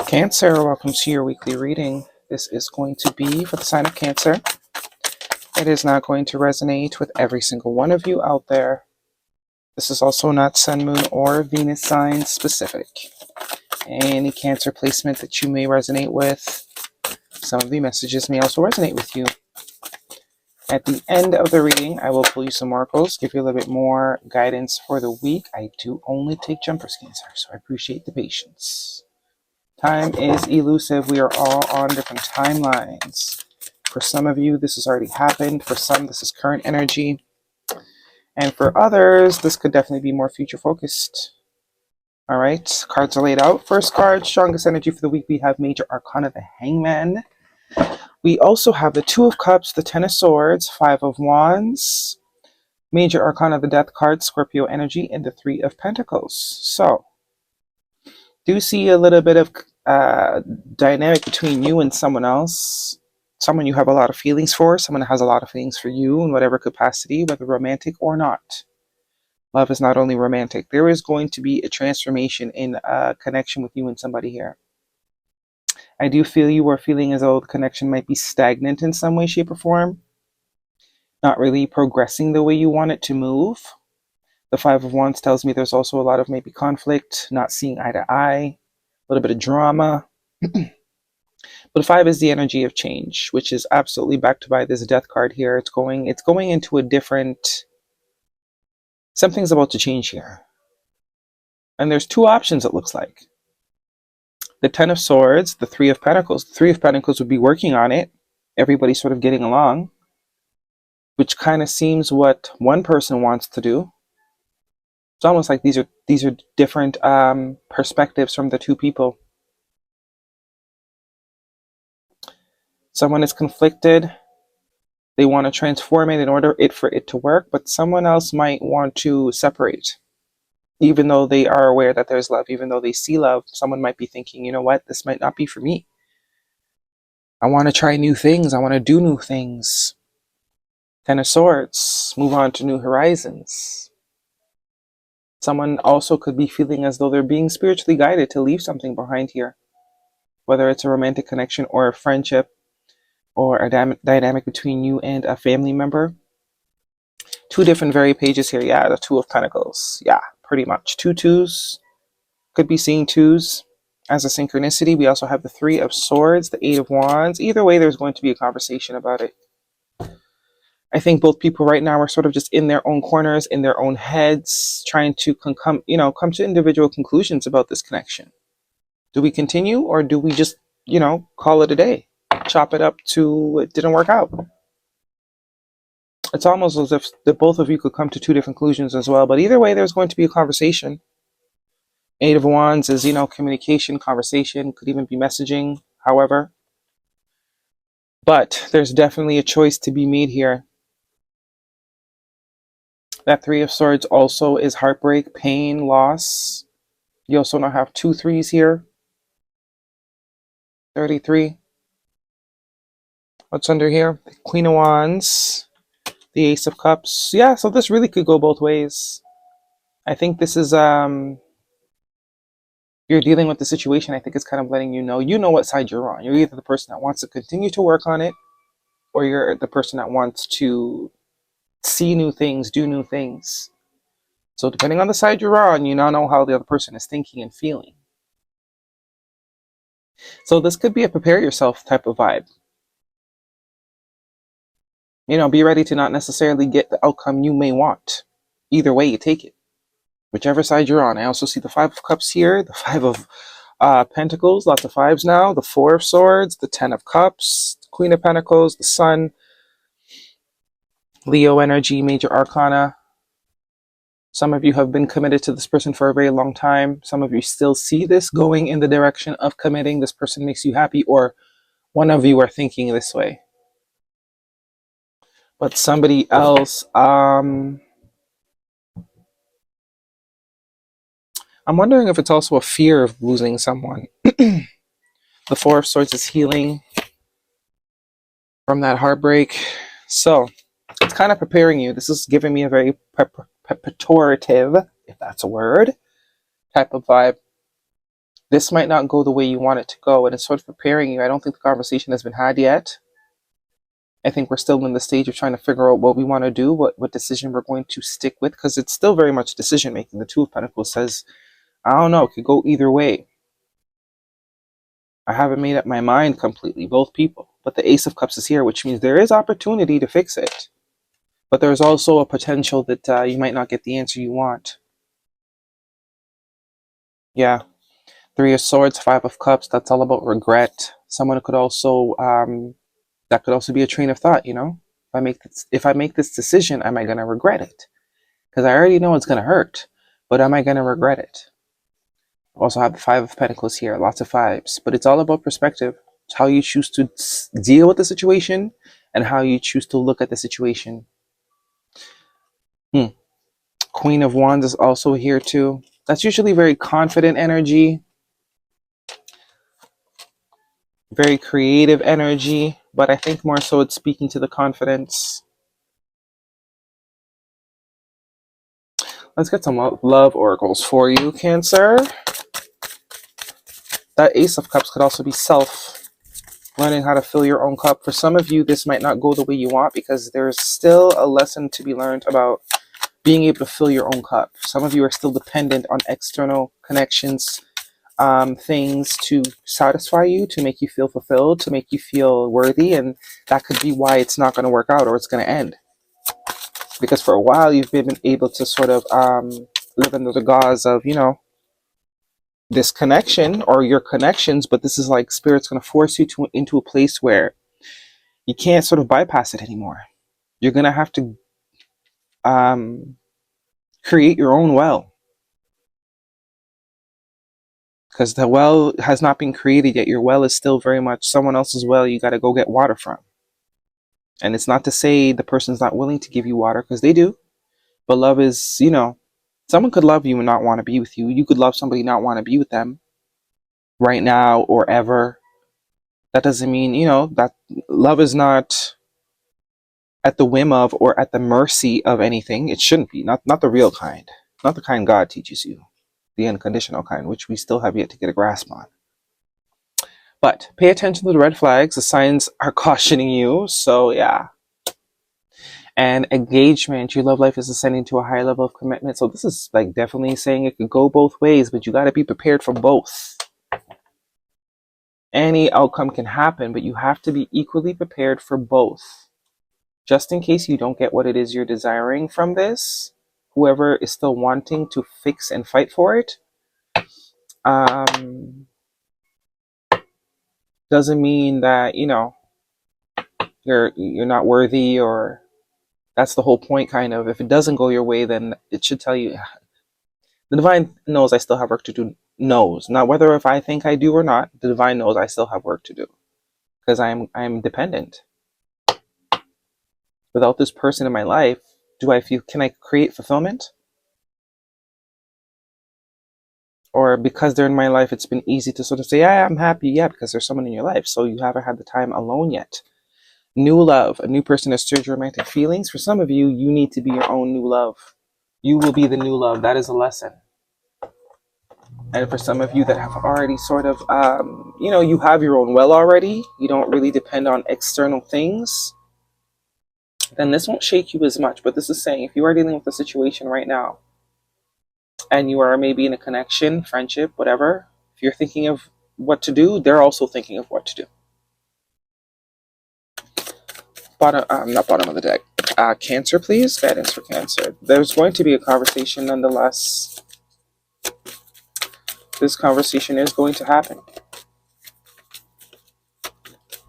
Cancer, welcome to your weekly reading. This is going to be for the sign of Cancer. It is not going to resonate with every single one of you out there. This is also not Sun, Moon, or Venus sign specific. Any Cancer placement that you may resonate with, some of the messages may also resonate with you. At the end of the reading, I will pull you some oracles, give you a little bit more guidance for the week. I do only take jumpers, Cancer, so I appreciate the patience. Time is elusive. We are all on different timelines. For some of you, this has already happened. For some, this is current energy. And for others, this could definitely be more future focused. All right, cards are laid out. First card, strongest energy for the week. We have Major Arcana, the Hangman. We also have the Two of Cups, the Ten of Swords, Five of Wands, Major Arcana, the Death card, Scorpio energy, and the Three of Pentacles. So, do see a little bit of dynamic between you and someone else, someone you have a lot of feelings for, someone that has a lot of feelings for you in whatever capacity, whether romantic or not. Love is not only romantic. There is going to be a transformation in connection with you and somebody here. I do feel you are feeling as though the connection might be stagnant in some way, shape, or form, not really progressing the way you want it to move. The Five of Wands tells me there's also a lot of maybe conflict, not seeing eye to eye, a little bit of drama. But five is the energy of change, which is absolutely backed by this Death card here. It's going into a different, something's about to change here. And there's two options, it looks like. The Ten of Swords, the Three of Pentacles. The Three of Pentacles would be working on it. Everybody's sort of getting along, which kind of seems what one person wants to do. It's almost like these are different perspectives from the two people. Someone is conflicted. They want to transform it in order for it to work, but someone else might want to separate. Even though they are aware that there's love, even though they see love, someone might be thinking, you know what, this might not be for me. I want to try new things. I want to do new things. Ten of Swords, move on to new horizons. Someone also could be feeling as though they're being spiritually guided to leave something behind here, whether it's a romantic connection or a friendship or a dynamic between you and a family member. Two different very pages here. Yeah, the Two of Pentacles. Yeah, pretty much. Two twos. Could be seeing twos as a synchronicity. We also have the Three of Swords, the Eight of Wands. Either way, there's going to be a conversation about it. I think both people right now are sort of just in their own corners, in their own heads, trying to come to individual conclusions about this connection. Do we continue, or do we just, call it a day? Chop it up to it didn't work out. It's almost as if the both of you could come to two different conclusions as well. But either way, there's going to be a conversation. Eight of Wands is, communication, conversation, could even be messaging, however. But there's definitely a choice to be made here. That Three of Swords also is heartbreak, pain, loss. You also now have two threes here. 33. What's under here? The Queen of Wands. The Ace of Cups. Yeah, so this really could go both ways. I think this is, you're dealing with the situation. I think it's kind of letting you know what side you're on. You're either the person that wants to continue to work on it, or you're the person that wants to see new things, do new things. So depending on the side you're on, you now know how the other person is thinking and feeling. So this could be a prepare yourself type of vibe. Be ready to not necessarily get the outcome you may want. Either way you take it. Whichever side you're on. I also see the Five of Cups here, the Five of Pentacles, lots of fives now, the Four of Swords, the Ten of Cups, the Queen of Pentacles, the Sun, Leo energy, Major Arcana. Some of you have been committed to this person for a very long time. Some of you still see this going in the direction of committing. This person makes you happy, or one of you are thinking this way. But somebody else, I'm wondering if it's also a fear of losing someone. The Four of Swords is healing from that heartbreak. So it's kind of preparing you. This is giving me a very preparative, if that's a word, type of vibe. This might not go the way you want it to go, and it's sort of preparing you. I don't think the conversation has been had yet. I think we're still in the stage of trying to figure out what we want to do, what decision we're going to stick with, because it's still very much decision making. The Two of Pentacles says, I don't know, it could go either way. I haven't made up my mind completely, both people. But the Ace of Cups is here, which means there is opportunity to fix it. But there's also a potential that you might not get the answer you want. Yeah. Three of Swords, Five of Cups, that's all about regret. Someone could also, that could also be a train of thought, you know? If I make this decision, am I going to regret it? Because I already know it's going to hurt, but am I going to regret it? Also have the Five of Pentacles here, lots of fives, but it's all about perspective. It's how you choose to deal with the situation and how you choose to look at the situation. Queen of Wands is also here too. That's usually very confident energy, very creative energy, but I think more so it's speaking to the confidence. Let's get some love oracles for you, Cancer. That Ace of Cups could also be self, learning how to fill your own cup. For some of you, this might not go the way you want because there's still a lesson to be learned about being able to fill your own cup. Some of you are still dependent on external connections, things to satisfy you, to make you feel fulfilled, to make you feel worthy, and that could be why it's not going to work out or it's going to end. Because for a while you've been able to sort of live under the gauze of, you know, this connection or your connections, but this is like Spirit's going to force you into a place where you can't sort of bypass it anymore. You're going to have to create your own well, because the well has not been created yet. Your well is still very much someone else's well you got to go get water from. And it's not to say the person's not willing to give you water, because they do. But love is, you know, someone could love you and not want to be with you. You could love somebody and not want to be with them right now or ever. That doesn't mean, you know, that love is not at the whim of or at the mercy of anything. It shouldn't be. Not the real kind. Not the kind God teaches you. The unconditional kind, which we still have yet to get a grasp on. But pay attention to the red flags. The signs are cautioning you. So yeah. And engagement, your love life is ascending to a higher level of commitment. So this is like definitely saying it could go both ways, but you got to be prepared for both. Any outcome can happen, but you have to be equally prepared for both. Just in case you don't get what it is you're desiring from this, whoever is still wanting to fix and fight for it, doesn't mean that, you know, you're not worthy, or that's the whole point, kind of. If it doesn't go your way, then it should tell you, the divine knows I still have work to do. Knows, not whether if I think I do or not. The divine knows I still have work to do, because I'm dependent. Without this person in my life, can I create fulfillment? Or because they're in my life, it's been easy to sort of say, yeah, I'm happy, yeah, because there's someone in your life. So you haven't had the time alone yet. New love, a new person has stirred your romantic feelings. For some of you, you need to be your own new love. You will be the new love. That is a lesson. And for some of you that have already sort of, you know, you have your own well already, you don't really depend on external things, then this won't shake you as much. But this is saying, if you are dealing with a situation right now, and you are maybe in a connection, friendship, whatever, if you're thinking of what to do, they're also thinking of what to do. Not bottom of the deck. Cancer, please. Guidance for Cancer. There's going to be a conversation nonetheless. This conversation is going to happen.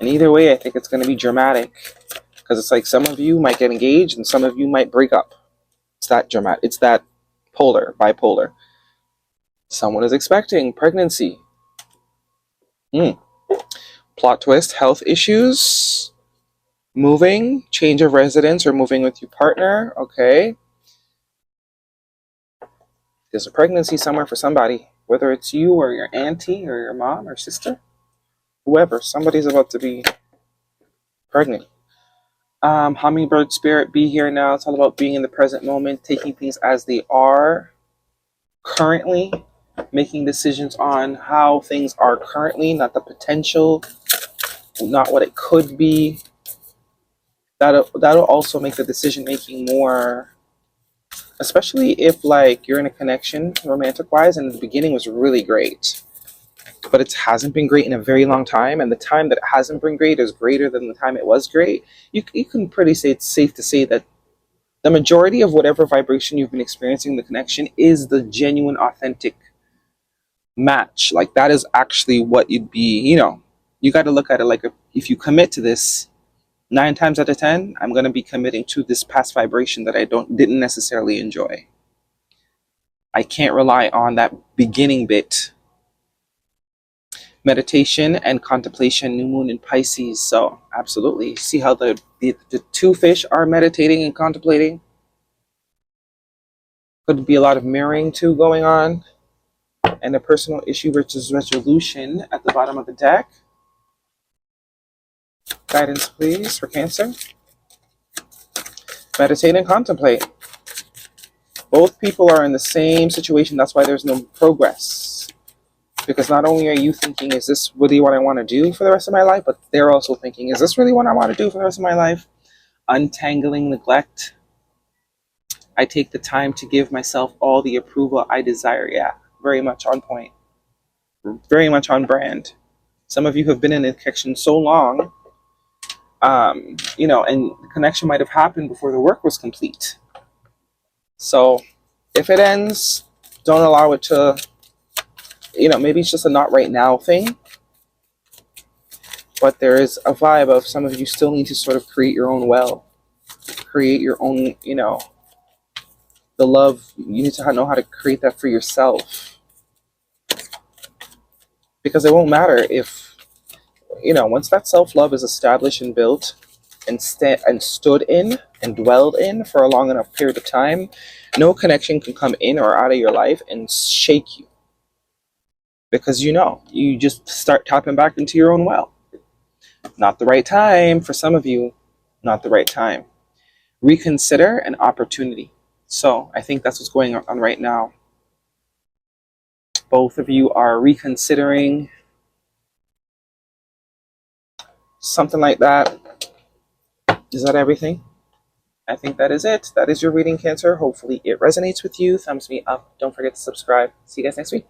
And either way, I think it's going to be dramatic. Because it's like some of you might get engaged and some of you might break up. It's that dramatic. It's that bipolar. Someone is expecting pregnancy. Plot twist, health issues. Moving, change of residence, or moving with your partner. Okay. There's a pregnancy somewhere for somebody, whether it's you or your auntie or your mom or sister, whoever. Somebody's about to be pregnant. Hummingbird spirit, be here now. It's all about being in the present moment, taking things as they are currently, making decisions on how things are currently, not the potential, not what it could be. That'll also make the decision making more, especially if like you're in a connection romantic wise and the beginning was really great, but it hasn't been great in a very long time, and the time that it hasn't been great is greater than the time it was great. You can pretty say it's safe to say that the majority of whatever vibration you've been experiencing in the connection is the genuine, authentic match. Like that is actually what you'd be, you got to look at it like if you commit to this, 9 times out of 10, I'm going to be committing to this past vibration that I didn't necessarily enjoy. I can't rely on that beginning bit. Meditation and contemplation, new moon in Pisces. So absolutely. See how the two fish are meditating and contemplating? Could be a lot of mirroring too going on. And a personal issue versus resolution at the bottom of the deck. Guidance, please, for Cancer. Meditate and contemplate. Both people are in the same situation. That's why there's no progress. Because not only are you thinking, is this really what I want to do for the rest of my life? But they're also thinking, is this really what I want to do for the rest of my life? Untangling neglect. I take the time to give myself all the approval I desire. Yeah, very much on point. Very much on brand. Some of you have been in a connection so long, and the connection might have happened before the work was complete. So if it ends, don't allow it to, maybe it's just a not right now thing. But there is a vibe of some of you still need to sort of create your own create your own, the love. You need to know how to create that for yourself. Because it won't matter if, once that self-love is established and built and stood in and dwelled in for a long enough period of time, no connection can come in or out of your life and shake you. Because you just start tapping back into your own well. Not the right time for some of you, not the right time. Reconsider an opportunity. So I think that's what's going on right now. Both of you are reconsidering something like that. Is that everything? I think that is it. That is your reading, Cancer. Hopefully it resonates with you. Thumbs me up. Don't forget to subscribe. See you guys next week.